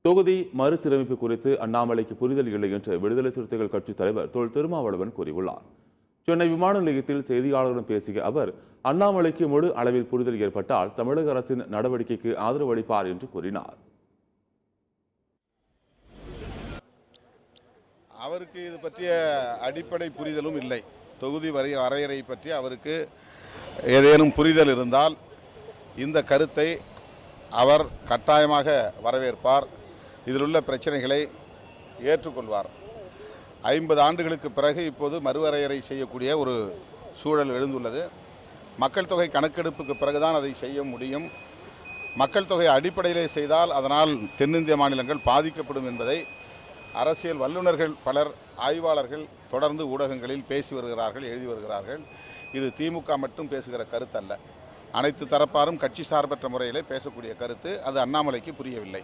தொகுதி மறுசீரமைப்பு குறித்து அண்ணாமலைக்கு புரிதல் இல்லை என்று விடுதலை சிறுத்தைகள் கட்சித் தலைவர் தொல் திருமாவளவன் கூறியுள்ளார். சென்னை விமான நிலையத்தில் செய்தியாளர்களிடம் பேசிய அவர், அண்ணாமலைக்கு முழு அளவில் புரிதல் ஏற்பட்டால் தமிழக அரசின் நடவடிக்கைக்கு ஆதரவு அளிப்பார் என்று கூறினார். அவருக்கு இது பற்றிய அடிப்படை புரிதலும் இல்லை. தொகுதி வரையறை பற்றி அவருக்கு ஏதேனும் புரிதல் இருந்தால் இந்த கருத்தை அவர் கட்டாயமாக வரவேற்பார். இதில் உள்ள பிரச்சனைகளை ஏற்றுக்கொள்வார். 50 ஆண்டுகளுக்கு பிறகு இப்போது மறுவரையறை செய்யக்கூடிய ஒரு சூழல் எழுந்துள்ளது. மக்கள் தொகை கணக்கெடுப்புக்கு பிறகுதான் அதை செய்ய முடியும். மக்கள் தொகை அடிப்படையிலே செய்தால் அதனால் தென்னிந்திய மாநிலங்கள் பாதிக்கப்படும் என்பதை அரசியல் வல்லுநர்கள் பலர், ஆய்வாளர்கள் தொடர்ந்து ஊடகங்களில் பேசி வருகிறார்கள், எழுதி வருகிறார்கள். இது திமுக மட்டும் பேசுகிற கருத்து அல்ல. அனைத்து தரப்பாரும் கட்சி சார்பற்ற முறையிலே பேசக்கூடிய கருத்து. அது அண்ணாமலைக்கு புரியவில்லை.